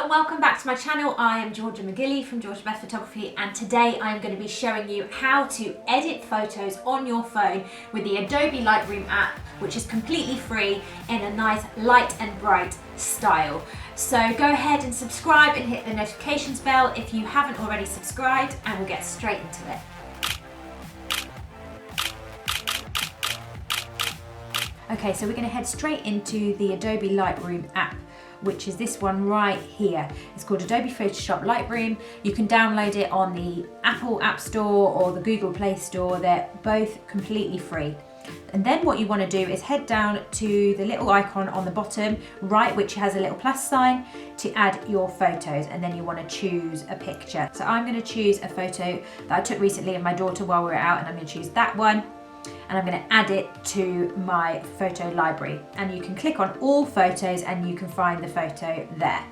and welcome back to my channel. I am Georgia McGilly from Georgia-Beth Photography, and today I'm going to be showing you how to edit photos on your phone with the Adobe Lightroom app, which is completely free in a nice light and bright style. So go ahead and subscribe and hit the notifications bell if you haven't already subscribed, and we'll get straight into it. Okay, so we're going to head straight into the Adobe Lightroom app, which is this one right here. It's called Adobe Photoshop Lightroom. You can download it on the Apple App Store or the Google Play Store. They're both completely free. And then what you want to do is head down to the little icon on the bottom right, which has a little plus sign, to add your photos, and then you want to choose a picture. So I'm going to choose a photo that I took recently of my daughter while we were out, and I'm going to choose that one. And I'm going to add it to my photo library, and you can click on all photos and you can find the photo there.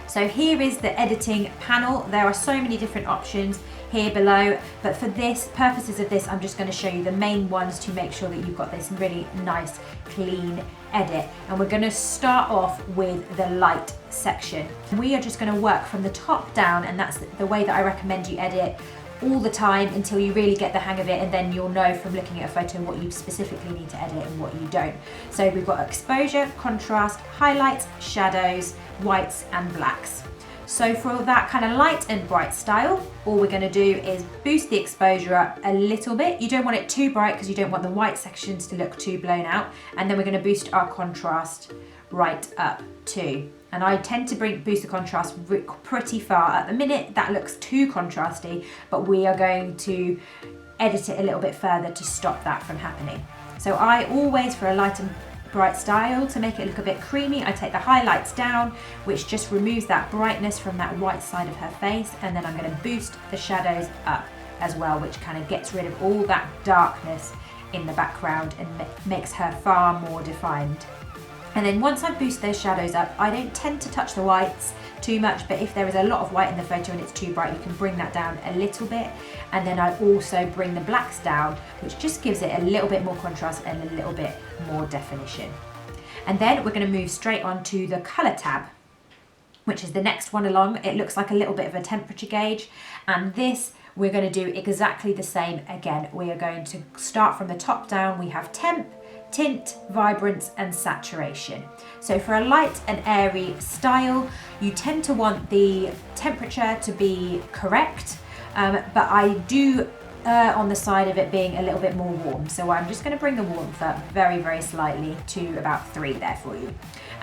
So here is the editing panel. There are so many different options here below, but for this purposes of this, I'm just going to show you the main ones to make sure that you've got this really nice clean edit. And we're going to start off with the light section. We are just going to work from the top down, and that's the way that I recommend you edit all the time until you really get the hang of it, and then you'll know from looking at a photo what you specifically need to edit and what you don't. So we've got exposure, contrast, highlights, shadows, whites and blacks. So for that kind of light and bright style, all we're going to do is boost the exposure up a little bit. You don't want it too bright because you don't want the white sections to look too blown out. And then we're going to boost our contrast right up too. And I tend to boost the contrast pretty far. At the minute, that looks too contrasty, but we are going to edit it a little bit further to stop that from happening. So I always, for a light and bright style, to make it look a bit creamy, I take the highlights down, which just removes that brightness from that white side of her face. And then I'm going to boost the shadows up as well, which kind of gets rid of all that darkness in the background and makes her far more defined. And then once I boost those shadows up, I don't tend to touch the whites too much, but if there is a lot of white in the photo and it's too bright, you can bring that down a little bit. And then I also bring the blacks down, which just gives it a little bit more contrast and a little bit more definition. And then we're going to move straight on to the color tab, which is the next one along. It looks like a little bit of a temperature gauge, and this we're going to do exactly the same again. We are going to start from the top down. We have temp, tint, vibrance and saturation. So for a light and airy style, you tend to want the temperature to be correct, but I do on the side of it being a little bit more warm. So I'm just going to bring the warmth up very, very slightly to about 3 there for you.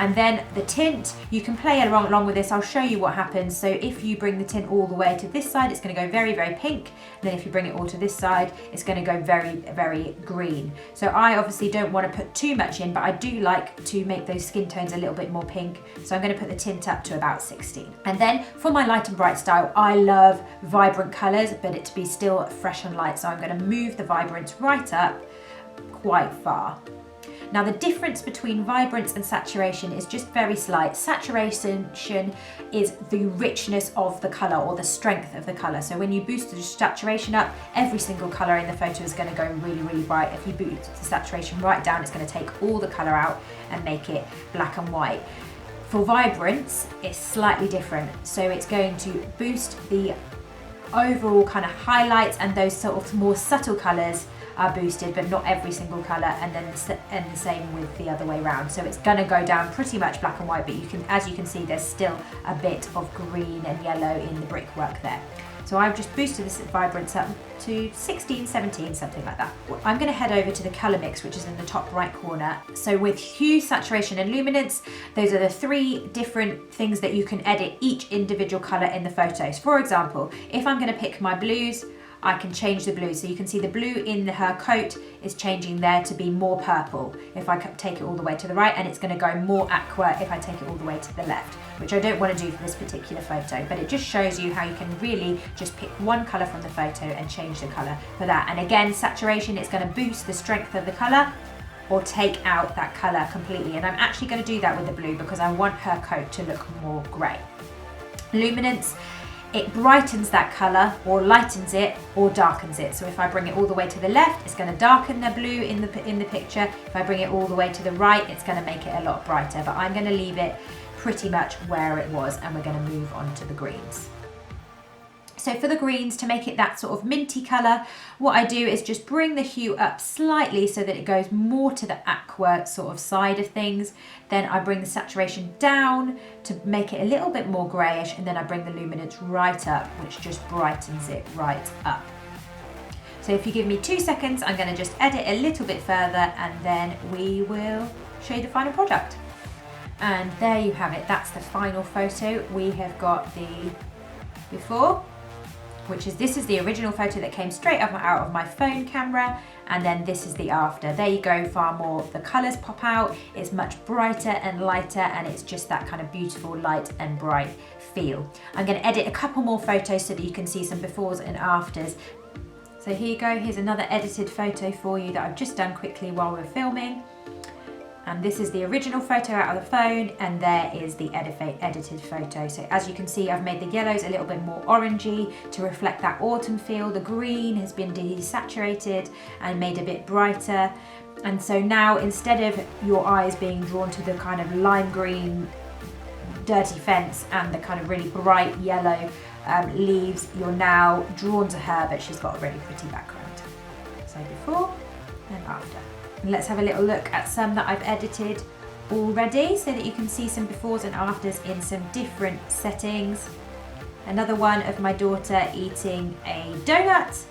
And then the tint, you can play along with this. I'll show you what happens. So if you bring the tint all the way to this side, it's going to go very, very pink. And then if you bring it all to this side, it's going to go very, very green. So I obviously don't want to put too much in, but I do like to make those skin tones a little bit more pink. So I'm going to put the tint up to about 16. And then for my light and bright style, I love vibrant colors, but it to be still fresh and light. So I'm going to move the vibrance right up quite far. Now the difference between vibrance and saturation is just very slight. Saturation is the richness of the colour or the strength of the colour. So when you boost the saturation up, every single colour in the photo is going to go really, really bright. If you boost the saturation right down, it's going to take all the colour out and make it black and white. For vibrance, it's slightly different. So it's going to boost the overall kind of highlights, and those sort of more subtle colours are boosted, but not every single colour, and then the same with the other way around. So it's going to go down pretty much black and white, but you can, as you can see, there's still a bit of green and yellow in the brickwork there. So I've just boosted this vibrance up to 16, 17, something like that. I'm going to head over to the colour mix, which is in the top right corner. So with hue, saturation and luminance, those are the 3 different things that you can edit each individual colour in the photos. For example, if I'm going to pick my blues, I can change the blue. So you can see the blue in her coat is changing there to be more purple if I take it all the way to the right, and it's going to go more aqua if I take it all the way to the left, which I don't want to do for this particular photo, but it just shows you how you can really just pick one colour from the photo and change the colour for that. And again, saturation, it's going to boost the strength of the colour or take out that colour completely. And I'm actually going to do that with the blue because I want her coat to look more grey. Luminance, it brightens that colour or lightens it or darkens it. So if I bring it all the way to the left, it's going to darken the blue in the picture. If I bring it all the way to the right, it's going to make it a lot brighter, but I'm going to leave it pretty much where it was, and we're going to move on to the greens. So for the greens, to make it that sort of minty colour, what I do is just bring the hue up slightly so that it goes more to the aqua sort of side of things. Then I bring the saturation down to make it a little bit more greyish, and then I bring the luminance right up, which just brightens it right up. So if you give me 2 seconds, I'm going to just edit a little bit further, and then we will show you the final product. And there you have it, that's the final photo. We have got the before, this is the original photo that came straight up out of my phone camera, and then this is the after. There you go, far more, the colours pop out, it's much brighter and lighter, and it's just that kind of beautiful light and bright feel. I'm going to edit a couple more photos so that you can see some befores and afters. So here you go, here's another edited photo for you that I've just done quickly while we're filming. And this is the original photo out of the phone, and there is the edited photo. So as you can see, I've made the yellows a little bit more orangey to reflect that autumn feel. The green has been desaturated and made a bit brighter. And so now, instead of your eyes being drawn to the kind of lime green dirty fence and the kind of really bright yellow leaves, you're now drawn to her, but she's got a really pretty background. So before and after. And let's have a little look at some that I've edited already so that you can see some befores and afters in some different settings. Another one of my daughter eating a donut.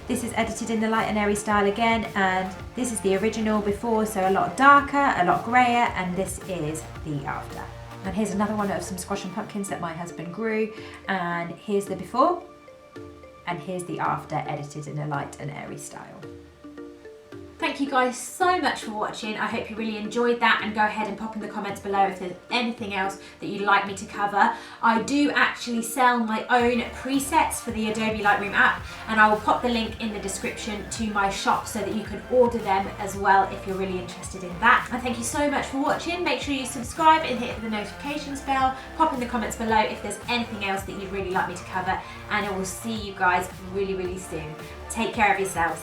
This is edited in the light and airy style again, and this is the original before, so a lot darker, a lot grayer, and this is the after. And here's another one of some squash and pumpkins that my husband grew, and here's the before, and here's the after, edited in a light and airy style. Thank you guys so much for watching. I hope you really enjoyed that, and go ahead and pop in the comments below if there's anything else that you'd like me to cover. I do actually sell my own presets for the Adobe Lightroom app, and I will pop the link in the description to my shop so that you can order them as well if you're really interested in that. And thank you so much for watching. Make sure you subscribe and hit the notifications bell. Pop in the comments below if there's anything else that you'd really like me to cover, and I will see you guys really, really soon. Take care of yourselves.